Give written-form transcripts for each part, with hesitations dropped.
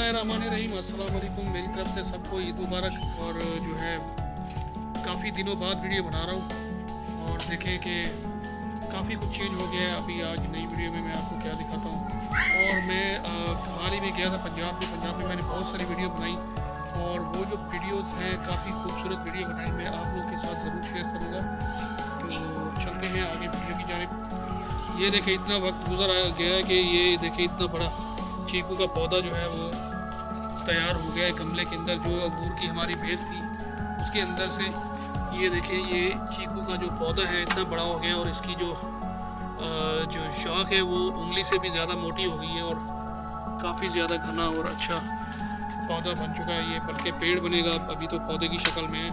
बिस्मिल्लाहिर्रहमानिर्रहीम। अस्सलाम वालेकुम। मेरी तरफ से सबको ईद मुबारक। और जो है काफ़ी दिनों बाद वीडियो बना रहा हूँ और देखें कि काफ़ी कुछ चेंज हो गया है। अभी आज नई वीडियो में मैं आपको क्या दिखाता हूँ। और मैं हाल ही में गया था पंजाब में मैंने बहुत सारी वीडियो बनाई और वो जो वीडियोस हैं काफ़ी खूबसूरत वीडियो बनाई, मैं आप लोग के साथ ज़रूर शेयर करूँगा। तो चलते हैं आगे वीडियो की जानिब। ये देखें इतना वक्त गुजर गया है कि ये देखें इतना बड़ा चीकू का पौधा जो है वो तैयार हो गया है गमले के अंदर। जो अंगूर की हमारी बेल थी उसके अंदर से ये देखें ये चीकू का जो पौधा है इतना बड़ा हो गया और इसकी जो शाख है वो उंगली से भी ज़्यादा मोटी हो गई है और काफ़ी ज़्यादा घना और अच्छा पौधा बन चुका है ये, बल्कि पेड़ बनेगा। अभी तो पौधे की शक्ल में है।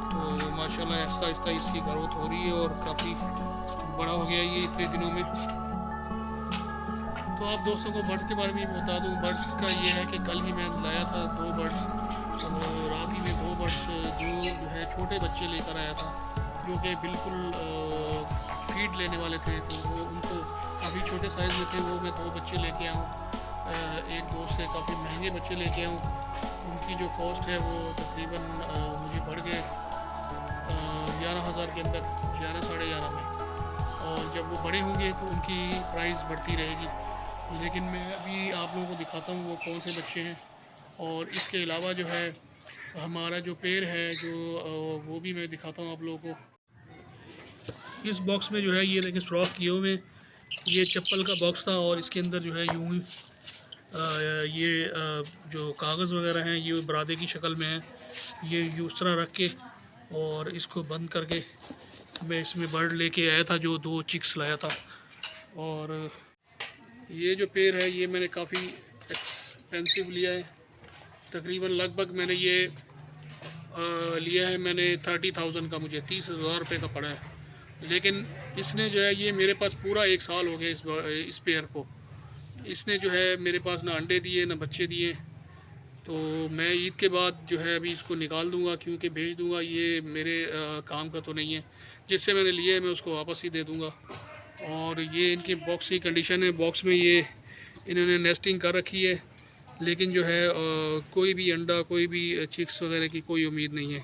तो माशाल्लाह आहिस्ता आहिस्ता इसकी ग्रोथ हो रही है और काफ़ी बड़ा हो गया ये इतने दिनों में। तो आप दोस्तों को बर्ड के बारे में बता दूं। बर्ड्स का ये है कि कल ही मैं लाया था 2 बर्ड्स, रात ही में 2 बर्ड्स जो है छोटे बच्चे लेकर आया था, जो कि बिल्कुल फीड लेने वाले थे। तो वो उनको काफ़ी छोटे साइज़ में थे, वो मैं 2 बच्चे लेके आया हूँ। एक दोस्त से काफ़ी महंगे बच्चे लेके आया हूँ। उनकी जो कॉस्ट है वो तकरीबन मुझे पड़ गए 11,000 के अंदर, 11 साढ़े 11 में। और जब वो बड़े होंगे तो उनकी प्राइस बढ़ती रहेगी। लेकिन मैं अभी आप लोगों को दिखाता हूँ वो कौन से बच्चे हैं। और इसके अलावा जो है हमारा जो पेड़ है जो वो भी मैं दिखाता हूँ आप लोगों को। इस बॉक्स में जो है ये देखें सुराख किए हुए, ये चप्पल का बॉक्स था और इसके अंदर जो है यूँ ही जो कागज़ वगैरह हैं ये बरादे की शक्ल में है। ये उस तरह रख के और इसको बंद करके मैं इसमें बर्ड लेके आया था, जो 2 चिक्स लाया था। और ये जो पेड़ है ये मैंने काफ़ी एक्सपेंसिव लिया है। तकरीबन लगभग मैंने ये लिया है मैंने 30,000 का, मुझे 30,000 रुपये का पड़ा है। लेकिन इसने जो है ये मेरे पास पूरा 1 साल हो गया इस पेड़ को। इसने जो है मेरे पास ना अंडे दिए ना बच्चे दिए। तो मैं ईद के बाद जो है अभी इसको निकाल दूंगा, क्योंकि भेज दूंगा। ये मेरे काम का तो नहीं है। जिससे मैंने लिए है मैं उसको वापस ही दे दूंगा। और ये इनकी बॉक्स की कंडीशन है। बॉक्स में ये इन्होंने नेस्टिंग कर रखी है, लेकिन जो है कोई भी अंडा कोई भी चिक्स वगैरह की कोई उम्मीद नहीं है।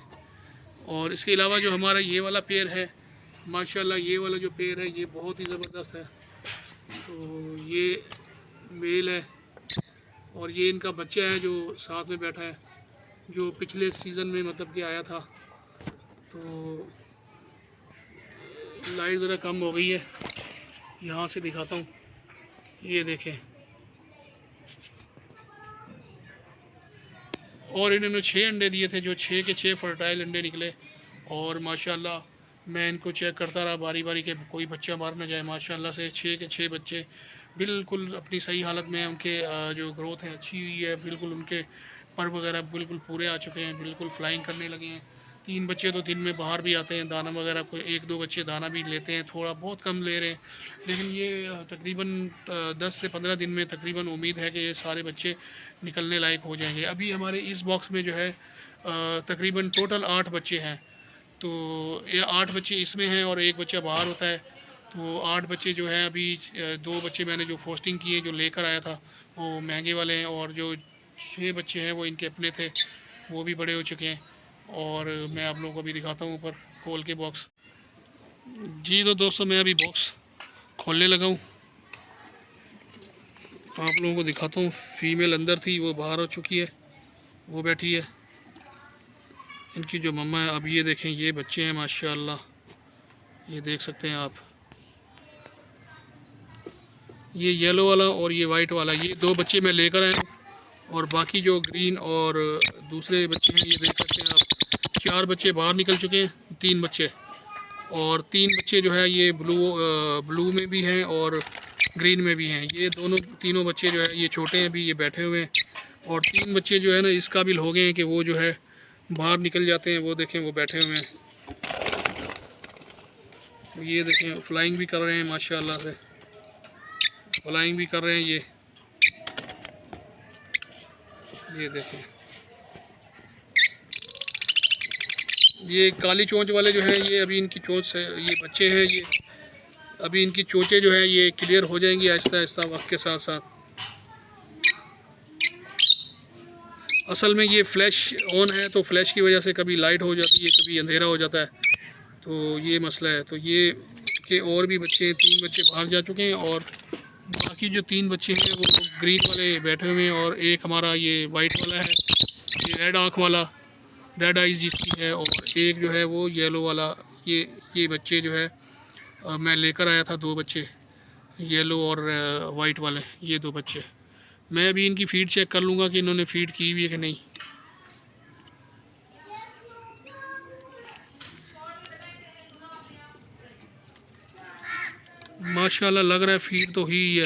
और इसके अलावा जो हमारा ये वाला पेड़ है माशाल्लाह, ये वाला जो पेड़ है ये बहुत ही ज़बरदस्त है। तो ये मेल है और ये इनका बच्चा है जो साथ में बैठा है, जो पिछले सीज़न में मतलब कि आया था। तो लाइट ज़रा कम हो गई है, यहाँ से दिखाता हूँ। ये देखें, और इन्होंने 6 अंडे दिए थे, जो 6 के 6 फर्टाइल अंडे निकले। और माशाल्लाह मैं इनको चेक करता रहा बारी बारी के कोई बच्चा मार ना जाए। माशाल्लाह से 6 के 6 बच्चे बिल्कुल अपनी सही हालत में। उनके जो ग्रोथ है अच्छी हुई है, बिल्कुल उनके पर वगैरह बिल्कुल पूरे आ चुके हैं, बिल्कुल फ्लाइंग करने लगे हैं। 3 बच्चे तो दिन में बाहर भी आते हैं दाना वगैरह, कोई 1-2 बच्चे दाना भी लेते हैं, थोड़ा बहुत कम ले रहे हैं। लेकिन ये तकरीबन 10 से 15 दिन में तकरीबन उम्मीद है कि ये सारे बच्चे निकलने लायक हो जाएंगे। अभी हमारे इस बॉक्स में जो है तकरीबन टोटल 8 बच्चे हैं। तो ये 8 बच्चे इसमें हैं और 1 बच्चा बाहर होता है। तो 8 बच्चे जो हैं अभी 2 बच्चे मैंने जो फोस्टिंग किए जो लेकर आया था वो महंगे वाले हैं, और जो 6 बच्चे हैं वो इनके अपने थे, वो भी बड़े हो चुके हैं। और मैं आप लोगों को भी दिखाता हूँ ऊपर खोल के बॉक्स। जी तो दोस्तों मैं अभी बॉक्स खोलने लगा हूँ, आप लोगों को दिखाता हूँ। फीमेल अंदर थी, वो बाहर हो चुकी है, वो बैठी है। इनकी जो मम्मा है, अब ये देखें ये बच्चे हैं माशाल्लाह, ये देख सकते हैं आप। ये येलो वाला और ये वाइट वाला, ये 2 बच्चे मैं लेकर आया हूँ। और बाकी जो ग्रीन और दूसरे बच्चे हैं ये देख सकते हैं आप। 4 बच्चे बाहर निकल चुके हैं, 3 बच्चे, और 3 बच्चे जो है ये ब्लू में भी हैं और ग्रीन में भी हैं। ये तीनों बच्चे जो है ये छोटे हैं, अभी ये बैठे हुए हैं। और 3 बच्चे जो है ना इस काबिल हो गए हैं कि वो जो है बाहर निकल जाते हैं। वो देखें वो बैठे हुए हैं, तो ये देखें फ्लाइंग भी कर रहे हैं माशाल्लाह से, फ्लाइंग भी कर रहे हैं। ये देखें ये काली चोंच वाले जो हैं ये अभी इनकी चोंच से ये बच्चे हैं, ये अभी इनकी चोंचें जो हैं ये क्लियर हो जाएंगी आहिस्ता आहिस्ता वक्त के साथ साथ। असल में ये फ्लैश ऑन है तो फ्लैश की वजह से कभी लाइट हो जाती है, कभी अंधेरा हो जाता है, तो ये मसला है। तो ये के और भी बच्चे 3 बच्चे बाहर जा चुके हैं और बाकी जो 3 बच्चे हैं वो ग्रीन वाले बैठे हुए हैं और एक हमारा ये वाइट वाला है, ये रेड आँख वाला, रेड आइज जिसकी है, और एक जो है वो येलो वाला। ये बच्चे जो है मैं लेकर आया था 2 बच्चे, येलो और वाइट वाले, ये 2 बच्चे। मैं अभी इनकी फ़ीड चेक कर लूँगा कि इन्होंने फ़ीड की हुई है कि नहीं। माशाल्लाह लग रहा है फ़ीड तो ही है।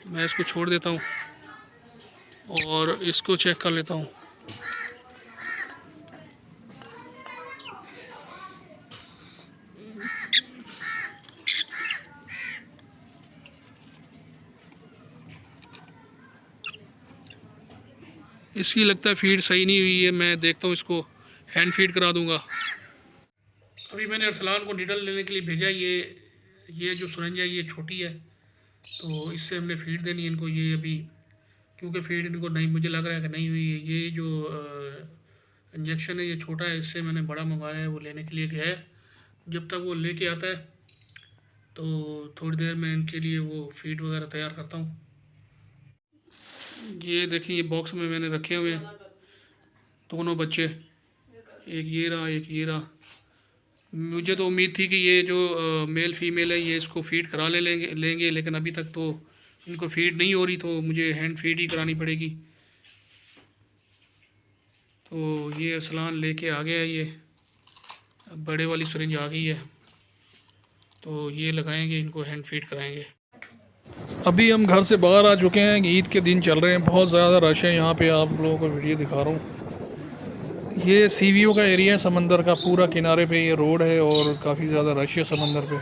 मैं इसको छोड़ देता हूँ और इसको चेक कर लेता हूँ। इसकी लगता है फ़ीड सही नहीं हुई है, मैं देखता हूँ, इसको हैंड फीड करा दूँगा। अभी मैंने अरसलान को नीडल लेने के लिए भेजा। ये जो सुरंज है ये छोटी है, तो इससे हमने फ़ीड देनी है इनको। ये अभी क्योंकि फ़ीड इनको नहीं, मुझे लग रहा है कि नहीं हुई है। ये जो इंजेक्शन है ये छोटा है, इससे मैंने बड़ा मंगाया है, वो लेने के लिए गया है। जब तक वो लेके आता है तो थोड़ी देर में इनके लिए वो फ़ीड वगैरह तैयार करता हूँ। ये देखिए ये बॉक्स में मैंने रखे हुए हैं दोनों बच्चे, एक ये रहा एक ये रहा। मुझे तो उम्मीद थी कि ये जो मेल फीमेल है ये इसको फ़ीड करा लेंगे, लेकिन अभी तक तो इनको फ़ीड नहीं हो रही, तो मुझे हैंड फीड ही करानी पड़ेगी। तो ये अरसलान लेके आ गया है, ये बड़े वाली सिरिंज आ गई है, तो ये लगाएंगे, इनको हैंड फीड कराएंगे। अभी हम घर से बाहर आ चुके हैं, ईद के दिन चल रहे हैं, बहुत ज़्यादा रश है यहाँ पे। आप लोगों को वीडियो दिखा रहा हूँ। ये सीवीओ का एरिया है, समंदर का पूरा किनारे पे ये रोड है और काफ़ी ज़्यादा रश है समंदर पे।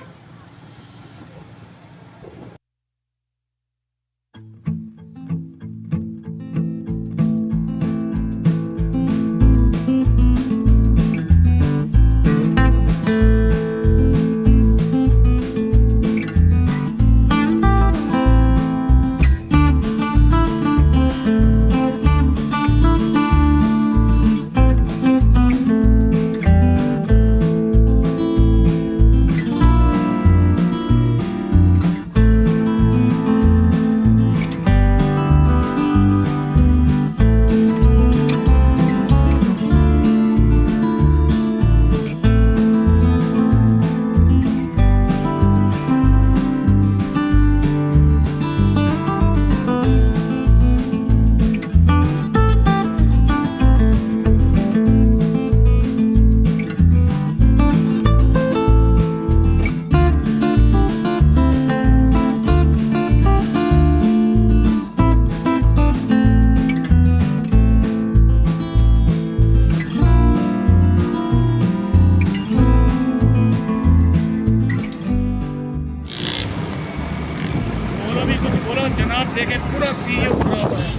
जनाब देखे पूरा सीईओ भरा हुआ है।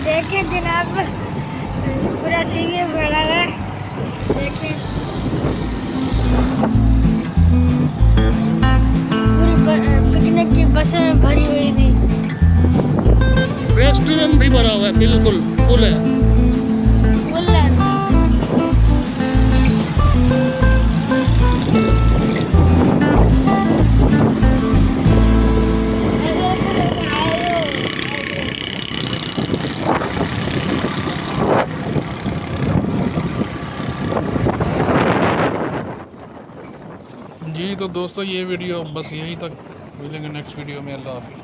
देखिए जनाब पूरा सीईओ भरा है। देखिए पूरी पिकनिक की बसें भरी हुई थी। रेस्टोरेंट भी भरा हुआ है, बिल्कुल फुल है। जी तो दोस्तों ये वीडियो बस यहीं तक, मिलेंगे नेक्स्ट वीडियो में। अल्लाह हाफ़िज़।